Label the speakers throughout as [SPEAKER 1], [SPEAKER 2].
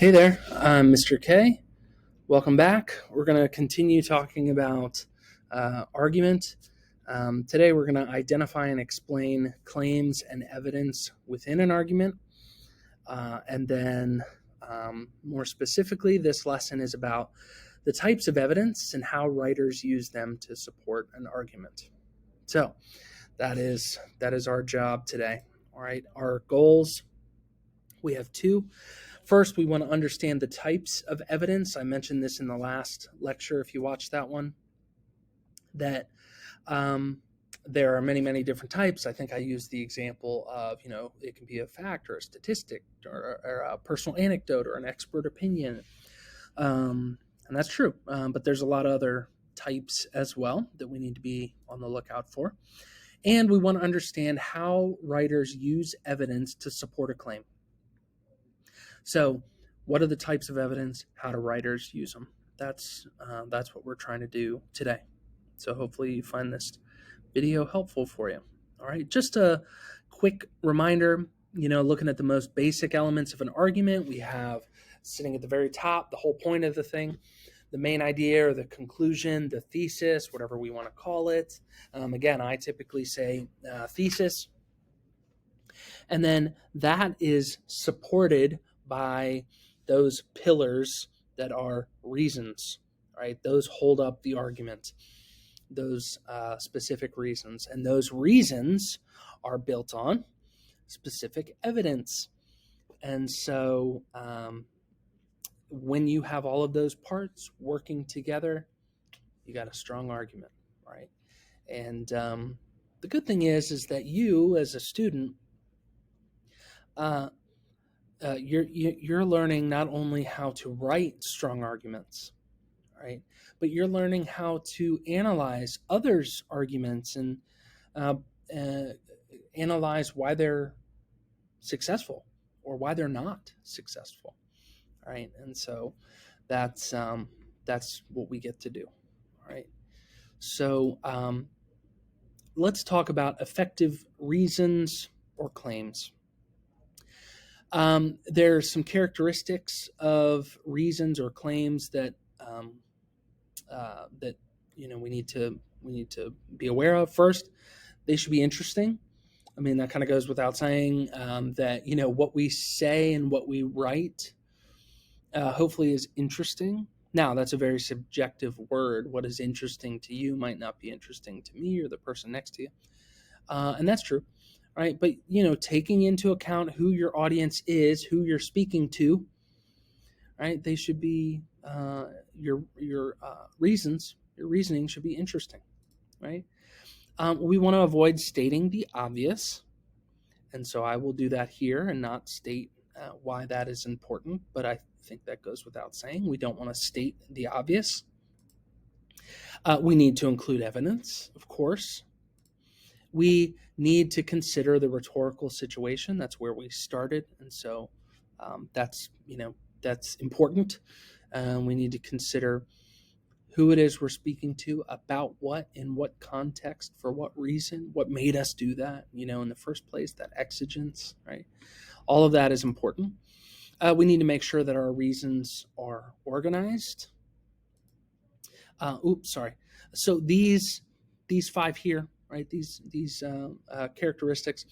[SPEAKER 1] Hey there, I'm Mr. K. Welcome back. We're going to continue talking about argument. Today we're going to identify and explain claims and evidence within an argument. And then more specifically, this lesson is about the types of evidence and how writers use them to support an argument. So that is our job today. All right, our goals, we have two. First, we want to understand the types of evidence. I mentioned this in the last lecture, if you watched that one, that there are many, many different types. I think I used the example of, it can be a fact or a statistic or a personal anecdote or an expert opinion. And that's true. But there's a lot of other types as well that we need to be on the lookout for. And we want to understand how writers use evidence to support a claim. So what are the types of evidence? How do writers use them? That's what we're trying to do today. So hopefully you find this video helpful for you. All right, just a quick reminder, looking at the most basic elements of an argument, we have sitting at the very top, the whole point of the thing, the main idea or the conclusion, the thesis, whatever we want to call it. Again, I typically say thesis. And then that is supported by those pillars that are reasons, right? Those hold up the argument, those specific reasons. And those reasons are built on specific evidence. And so when you have all of those parts working together, you got a strong argument, right? And the good thing is that you as a student, you're learning not only how to write strong arguments, right, but you're learning how to analyze others' arguments and analyze why they're successful or why they're not successful, right? And so that's what we get to do, all right? So let's talk about effective reasons or claims. There's some characteristics of reasons or claims that we need to be aware of. First, they should be interesting. I mean, that kind of goes without saying that what we say and what we write hopefully is interesting. Now, that's a very subjective word. What is interesting to you might not be interesting to me or the person next to you, and that's true. Right, but taking into account who your audience is, who you're speaking to, right? They should be your reasons, your reasoning should be interesting, right? We want to avoid stating the obvious, and so I will do that here and not state why that is important. But I think that goes without saying. We don't want to state the obvious. We need to include evidence, of course. We need to consider the rhetorical situation. That's where we started, and so that's important. We need to consider who it is we're speaking to, about what, in what context, for what reason, what made us do that, in the first place, that exigence, right? All of that is important. We need to make sure that our reasons are organized. So these five here, right? These characteristics.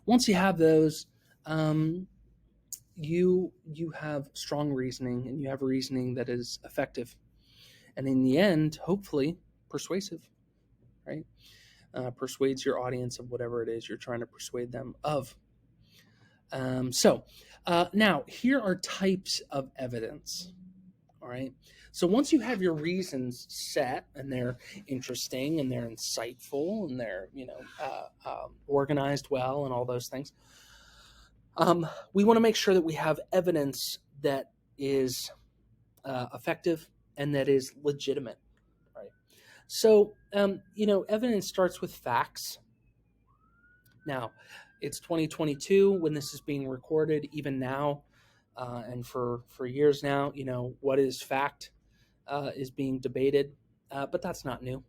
[SPEAKER 1] Once you have those, you have strong reasoning, and you have reasoning that is effective, and in the end, hopefully, persuasive, right? Persuades your audience of whatever it is you're trying to persuade them of. Now here are types of evidence. All right. So once you have your reasons set and they're interesting and they're insightful and they're organized well and all those things, we want to make sure that we have evidence that is effective and that is legitimate. Right. So evidence starts with facts. Now, it's 2022 when this is being recorded. Even now, and for years now, what is fact is being debated, but that's not new.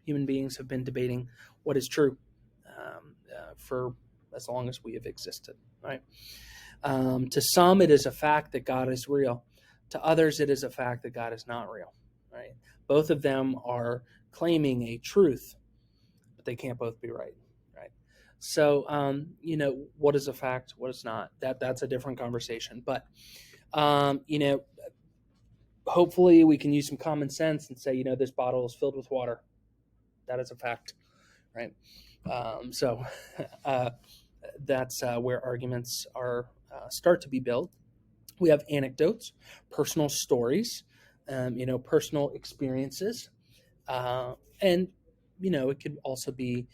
[SPEAKER 1] Human beings have been debating what is true for as long as we have existed, right? To some, it is a fact that God is real. To others, it is a fact that God is not real. Right? Both of them are claiming a truth, but they can't both be right. Right? So, what is a fact? What is not? That's a different conversation. But hopefully, we can use some common sense and say, this bottle is filled with water. That is a fact. Right? So that's where arguments are start to be built. We have anecdotes, personal stories, personal experiences, and it could also be,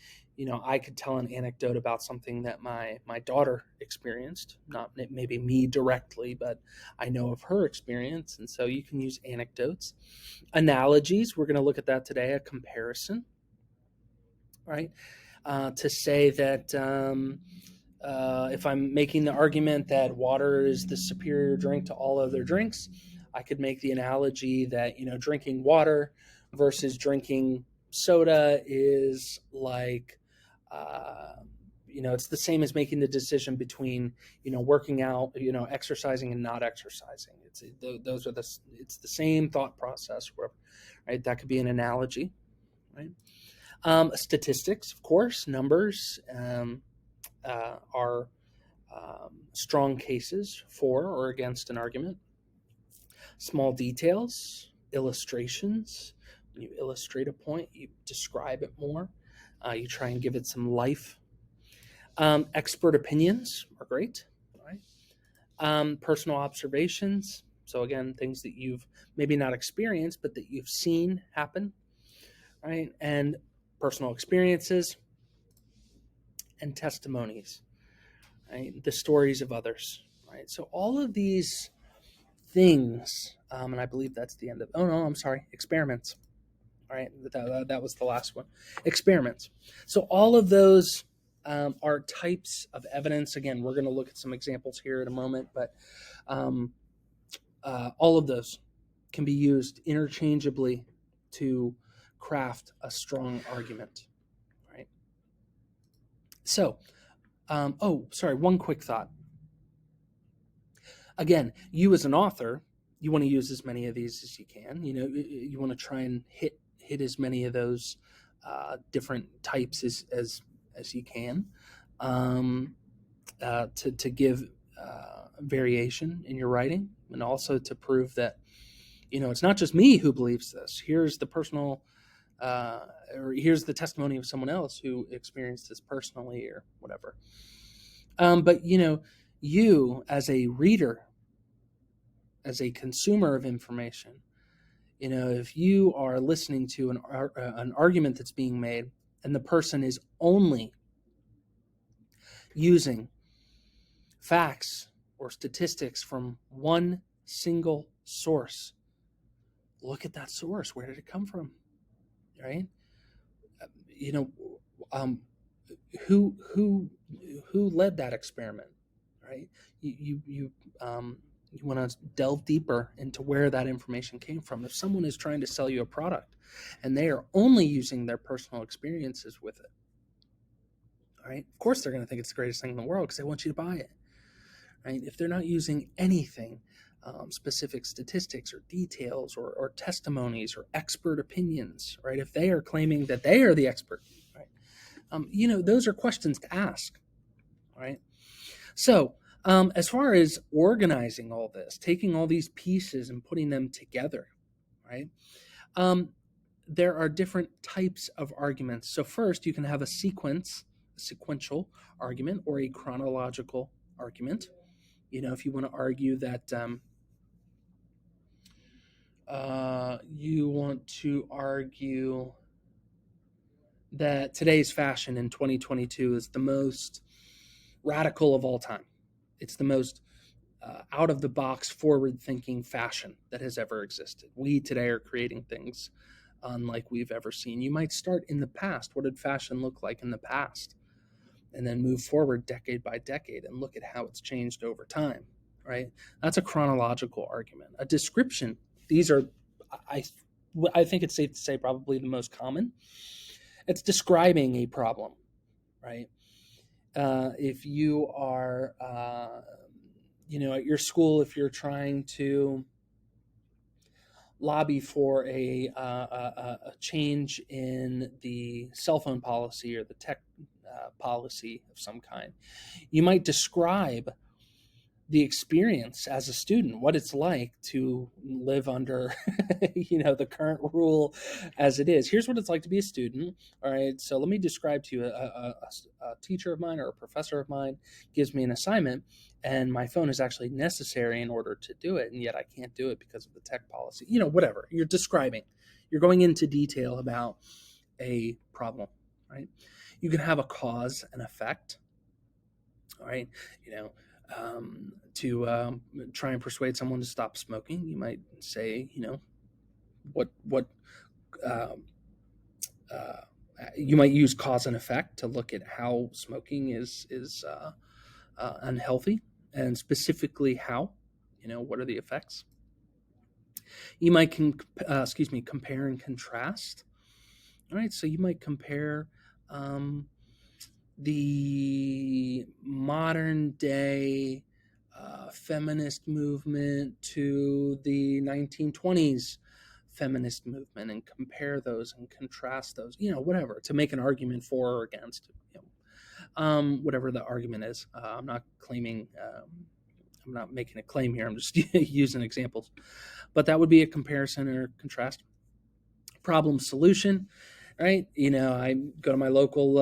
[SPEAKER 1] I could tell an anecdote about something that my daughter experienced, not maybe me directly, but I know of her experience, and so you can use anecdotes, analogies. We're going to look at that today, a comparison, right? To say that if I'm making the argument that water is the superior drink to all other drinks, I could make the analogy that drinking water versus drinking soda is like it's the same as making the decision between working out, exercising and not exercising. It's the same thought process, right? That could be an analogy, right? Statistics, of course, numbers are strong cases for or against an argument. Small details, illustrations. When you illustrate a point, you describe it more. You try and give it some life. Expert opinions are great, right? Personal observations. So again, things that you've maybe not experienced, but that you've seen happen, right? And personal experiences and testimonies, right? The stories of others, right? So all of these things, and I believe that's the end of. Oh no, I'm sorry. Experiments. All right, that was the last one. Experiments. So all of those are types of evidence. Again, we're going to look at some examples here in a moment, but all of those can be used interchangeably to craft a strong argument. Right. So, one quick thought. Again, you as an author, you want to use as many of these as you can. You want to try and hit as many of those different types as you can, to give variation in your writing, and also to prove that it's not just me who believes this. Here's the personal, or here's the testimony of someone else who experienced this personally, or whatever. But you as a reader, as a consumer of information, if you are listening to an argument that's being made and the person is only using facts or statistics from one single source, look at that source. Where did it come from? Right? Who led that experiment? Right? You want to delve deeper into where that information came from. If someone is trying to sell you a product and they are only using their personal experiences with it, all right, of course they're going to think it's the greatest thing in the world because they want you to buy it. Right? If they're not using anything, specific statistics or details or testimonies or expert opinions, right? If they are claiming that they are the expert, right? Those are questions to ask, right? So, as far as organizing all this, taking all these pieces and putting them together, right? There are different types of arguments. So first, you can have a sequential argument, or a chronological argument. If you want to argue that today's fashion in 2022 is the most radical of all time. It's the most out-of-the-box, forward-thinking fashion that has ever existed. We today are creating things unlike we've ever seen. You might start in the past. What did fashion look like in the past? And then move forward decade by decade and look at how it's changed over time, right? That's a chronological argument. A description, these are, I think it's safe to say, probably the most common. It's describing a problem, right? If you are at your school, if you're trying to lobby for a change in the cell phone policy or the tech policy of some kind, you might describe the experience as a student, what it's like to live under, the current rule as it is. Here's what it's like to be a student. All right. So let me describe to you a teacher of mine or a professor of mine gives me an assignment, and my phone is actually necessary in order to do it. And yet I can't do it because of the tech policy, whatever you're describing. You're going into detail about a problem, right? You can have a cause and effect. All right. To try and persuade someone to stop smoking, you might say, what you might use cause and effect to look at how smoking is unhealthy, and specifically how, what are the effects. You might compare and contrast. All right, so you might compare the modern day feminist movement to the 1920s feminist movement, and compare those and contrast those, whatever, to make an argument for or against, whatever the argument is. I'm not claiming, I'm not making a claim here. I'm just using examples. But that would be a comparison or contrast. Problem solution, right? I go to my local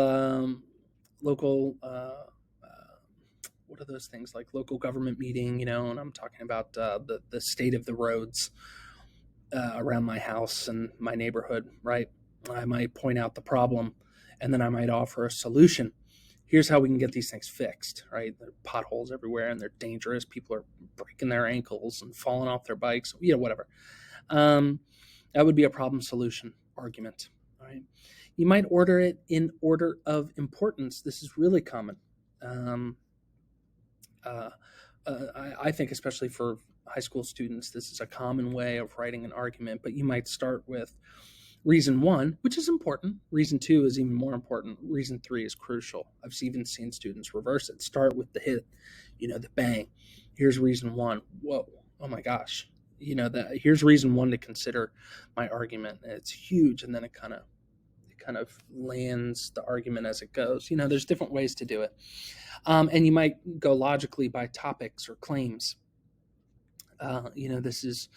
[SPEAKER 1] what are those things, like local government meeting, and I'm talking about the state of the roads around my house and my neighborhood, right? I might point out the problem, and then I might offer a solution. Here's how we can get these things fixed, right? There are potholes everywhere, and they're dangerous. People are breaking their ankles and falling off their bikes, whatever. That would be a problem solution argument, right? You might order it in order of importance. This is really common. I think especially for high school students, this is a common way of writing an argument, but you might start with reason 1, which is important. Reason 2 is even more important. Reason 3 is crucial. I've even seen students reverse it. Start with the hit, the bang. Here's reason 1. Whoa, oh my gosh. Here's reason 1 to consider my argument. It's huge, and then it kind of lands the argument as it goes. There's different ways to do it. And you might go logically by topics or claims. This is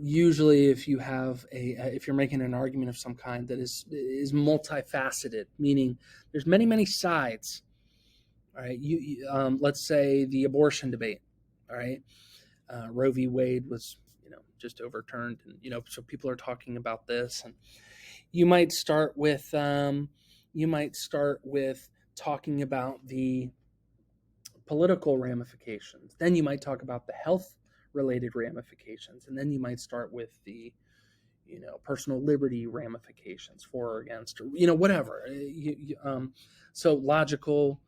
[SPEAKER 1] usually if you have if you're making an argument of some kind that is multifaceted, meaning there's many sides. All right, let's say the abortion debate. All right, Roe v. Wade was just overturned, and so people are talking about this, and you might start with talking about the political ramifications. Then you might talk about the health related ramifications, and then you might start with the personal liberty ramifications, for or against, or whatever. So logical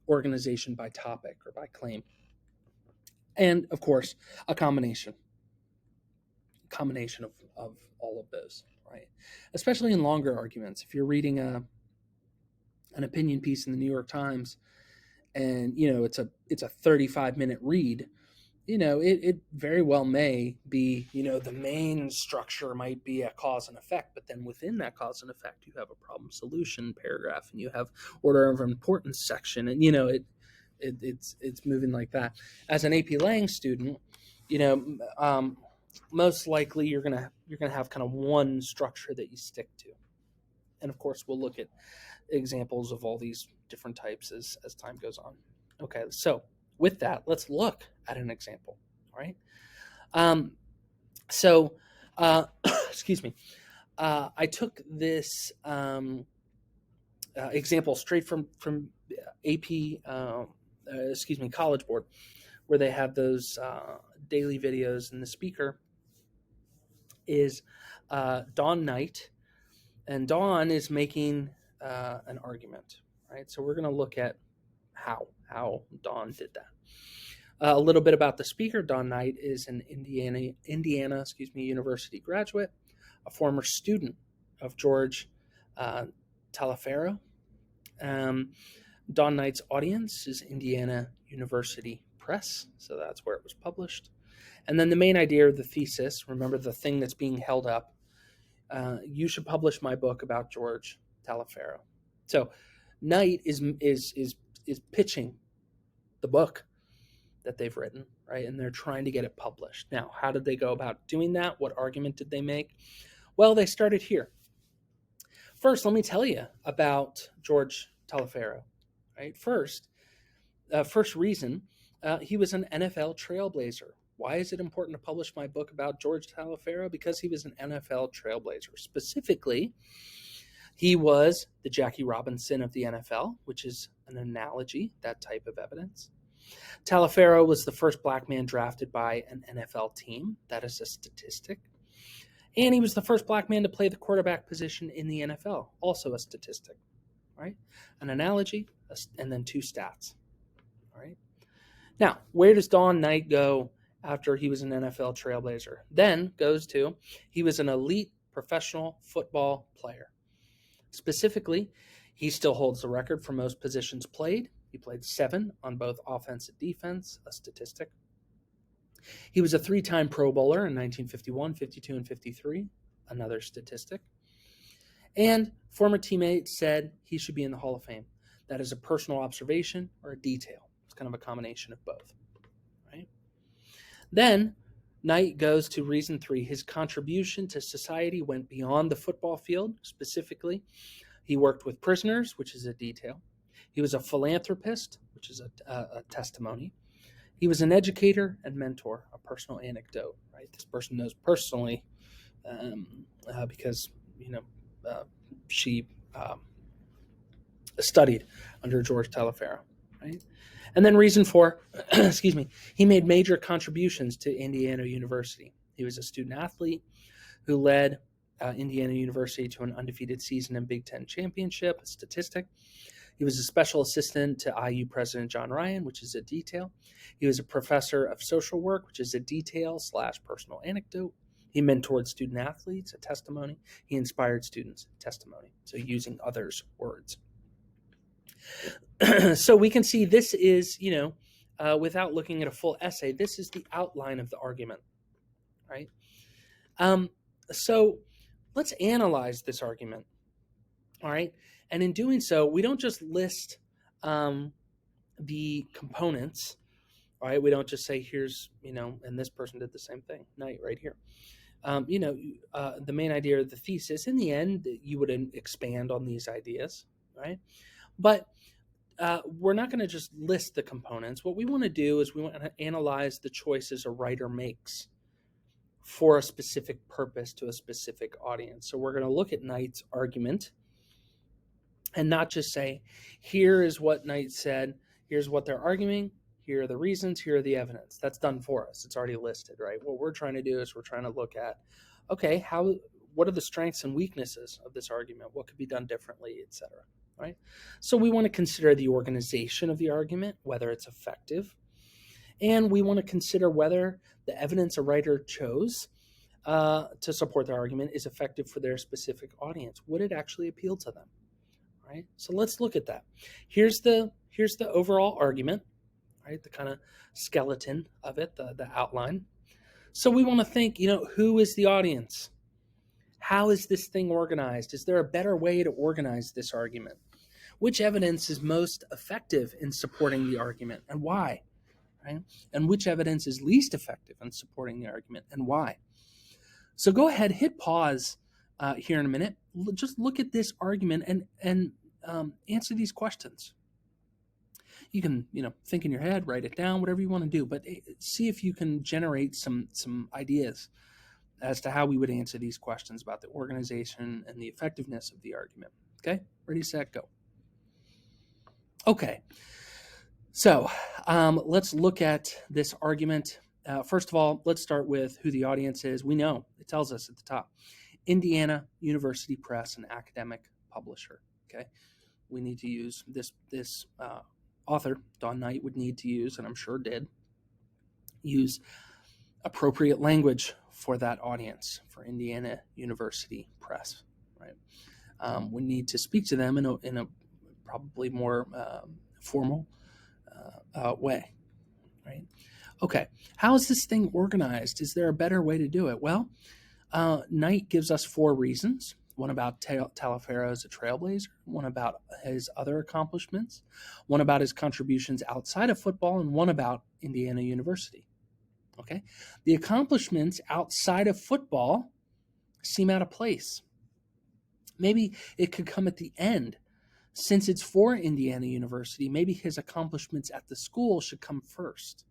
[SPEAKER 1] organization by topic or by claim, and of course a combination of all of those, right? Especially in longer arguments. If you're reading an opinion piece in the New York Times, and it's a 35-minute read, it very well may be, the main structure might be a cause and effect, but then within that cause and effect, you have a problem solution paragraph, and you have order of importance section, and it's moving like that. As an AP Lang student, most likely you're gonna have kind of one structure that you stick to, and of course we'll look at examples of all these different types as time goes on. Okay, so with that, let's look at an example. All right. Excuse me. I took this example straight from AP, CollegeBoard, where they have those daily videos, and the speaker is Dawn Knight, and Dawn is making an argument. Right. So we're going to look at how Dawn did that. A little bit about the speaker. Dawn Knight is an Indiana University graduate, a former student of George Taliaferro. Don Knight's audience is Indiana University Press, so that's where it was published. And then the main idea of the thesis, remember the thing that's being held up, you should publish my book about George Taliaferro. So Knight is pitching the book that they've written, right? And they're trying to get it published. Now, how did they go about doing that? What argument did they make? Well, they started here. First, let me tell you about George Taliaferro, right? First reason, he was an NFL trailblazer. Why is it important to publish my book about George Taliaferro? Because he was an NFL trailblazer. Specifically, he was the Jackie Robinson of the NFL, which is an analogy, that type of evidence. Taliaferro was the first black man drafted by an NFL team. That is a statistic. And he was the first black man to play the quarterback position in the NFL, also a statistic, right? An analogy, and then two stats, all right? Now, where does Don Knight go after he was an NFL trailblazer? Then goes to, he was an elite professional football player. Specifically, he still holds the record for most positions played. He played 7 on both offense and defense, a statistic. He was a 3-time Pro Bowler in 1951, 52, and 53, another statistic. And former teammates said he should be in the Hall of Fame. That is a personal observation or a detail. It's kind of a combination of both, right? Then Knight goes to reason 3. His contribution to society went beyond the football field. Specifically, he worked with prisoners, which is a detail. He was a philanthropist, which is a testimony. He was an educator and mentor, a personal anecdote, right? This person knows personally because, she studied under George Taliaferro, right? And then reason 4, he made major contributions to Indiana University. He was a student athlete who led Indiana University to an undefeated season in Big Ten championship, a statistic. He was a special assistant to IU President John Ryan, which is a detail. He was a professor of social work, which is a detail / personal anecdote. He mentored student athletes, a testimony. He inspired students, testimony. So using others' words. So we can see this is, without looking at a full essay, this is the outline of the argument, right? So let's analyze this argument, all right? And in doing so, we don't just list the components, all right? We don't just say, here's, and this person did the same thing, Knight right here. The main idea of the thesis, in the end, you would expand on these ideas, right? But we're not going to just list the components. What we want to do is we want to analyze the choices a writer makes for a specific purpose to a specific audience. So we're going to look at Knight's argument and not just say, here is what Knight said, here's what they're arguing, here are the reasons, here are the evidence. That's done for us. It's already listed, right? What we're trying to do is we're trying to look at, okay, what are the strengths and weaknesses of this argument? What could be done differently, etc. Right? So we want to consider the organization of the argument, whether it's effective, and we want to consider whether the evidence a writer chose to support their argument is effective for their specific audience. Would it actually appeal to them? Right? So let's look at that. Here's the overall argument, right? The kind of skeleton of it, the outline. So we want to think, who is the audience? How is this thing organized? Is there a better way to organize this argument? Which evidence is most effective in supporting the argument and why? Right? And which evidence is least effective in supporting the argument and why? So go ahead, hit pause here in a minute. Just look at this argument and answer these questions. You can, think in your head, write it down, whatever you want to do, but see if you can generate some ideas as to how we would answer these questions about the organization and the effectiveness of the argument. Okay, ready, set, go. Okay, so let's look at this argument. First of all, let's start with who the audience is. We know, it tells us at the top, Indiana University Press, an academic publisher. Okay, we need to use this author, Don Knight, would need to use, and I'm sure did, use appropriate language for that audience, for Indiana University Press, right? We need to speak to them in a probably more formal way, right? Okay, how is this thing organized? Is there a better way to do it? Well, Knight gives us 4 reasons. One about Taliaferro as a trailblazer, one about his other accomplishments, one about his contributions outside of football, and one about Indiana University. Okay, the accomplishments outside of football seem out of place. Maybe it could come at the end. Since it's for Indiana University, maybe his accomplishments at the school should come first.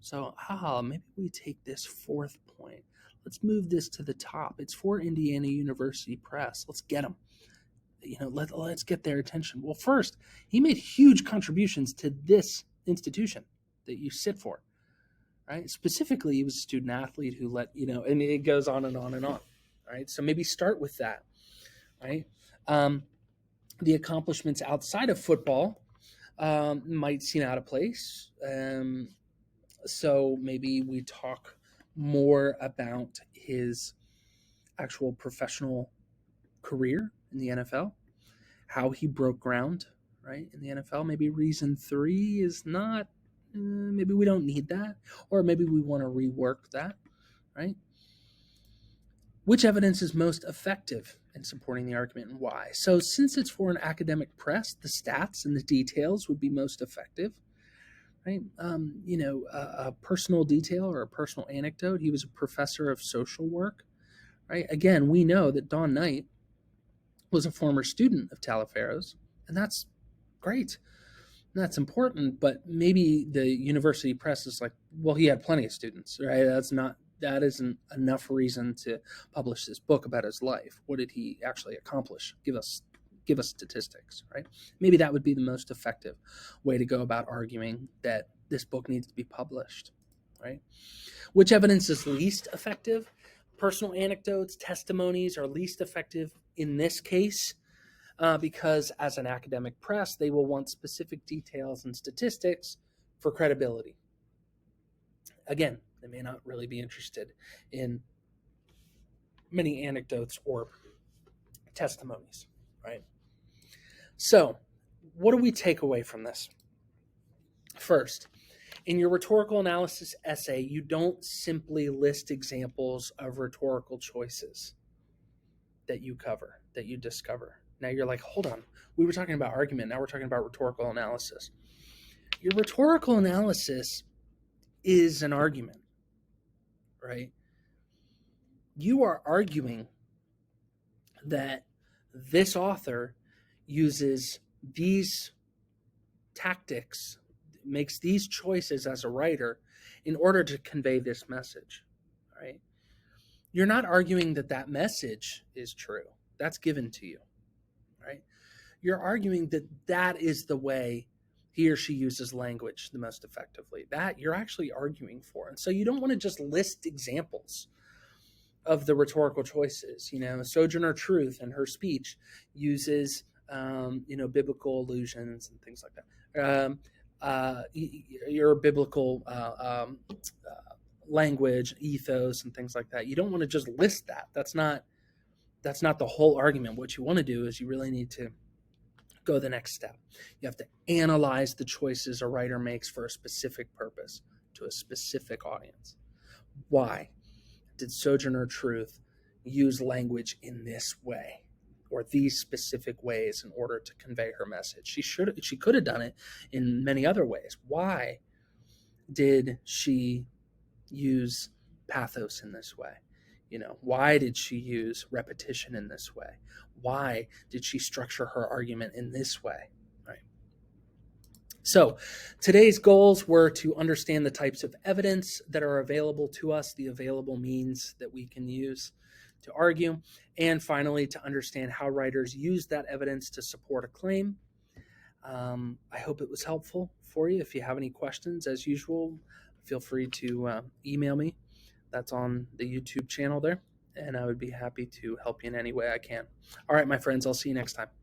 [SPEAKER 1] So, maybe we take this 4th point. Let's move this to the top. It's for Indiana University Press. Let's get them. Let's get their attention. Well, first, he made huge contributions to this institution that you sit for, right? Specifically, he was a student athlete who and it goes on and on and on, right? So maybe start with that, right? The accomplishments outside of football might seem out of place. So maybe we talk more about his actual professional career in the NFL, how he broke ground, right, in the NFL. Maybe reason 3 is not, maybe we don't need that, or maybe we want to rework that, right? Which evidence is most effective in supporting the argument and why? So since it's for an academic press, the stats and the details would be most effective. Right? A personal detail or a personal anecdote. He was a professor of social work, right? Again, we know that Don Knight was a former student of Taliaferro's, and that's great. And that's important, but maybe the university press is like, well, he had plenty of students, right? That isn't enough reason to publish this book about his life. What did he actually accomplish? Give us statistics, right? Maybe that would be the most effective way to go about arguing that this book needs to be published, right? Which evidence is least effective? Personal anecdotes, testimonies are least effective in this case because as an academic press, they will want specific details and statistics for credibility. Again, they may not really be interested in many anecdotes or testimonies, right? So, what do we take away from this? First, in your rhetorical analysis essay, you don't simply list examples of rhetorical choices that you cover, that you discover. Now you're like, hold on, we were talking about argument, now we're talking about rhetorical analysis. Your rhetorical analysis is an argument, right? You are arguing that this author uses these tactics, makes these choices as a writer in order to convey this message, right? You're not arguing that that message is true. That's given to you, right? You're arguing that that is the way he or she uses language the most effectively. That you're actually arguing for. And so you don't want to just list examples of the rhetorical choices. Sojourner Truth in her speech uses biblical allusions and things like that. Your biblical language, ethos, and things like that. You don't want to just list that. That's not the whole argument. What you want to do is you really need to go the next step. You have to analyze the choices a writer makes for a specific purpose to a specific audience. Why did Sojourner Truth use language in this way or these specific ways in order to convey her message? She could have done it in many other ways. Why did she use pathos in this way? Why did she use repetition in this way? Why did she structure her argument in this way? Right. So today's goals were to understand the types of evidence that are available to us, the available means that we can use to argue, and finally to understand how writers use that evidence to support a claim. I hope it was helpful for you. If you have any questions, as usual, feel free to email me. That's on the YouTube channel there, and I would be happy to help you in any way I can. All right, my friends, I'll see you next time.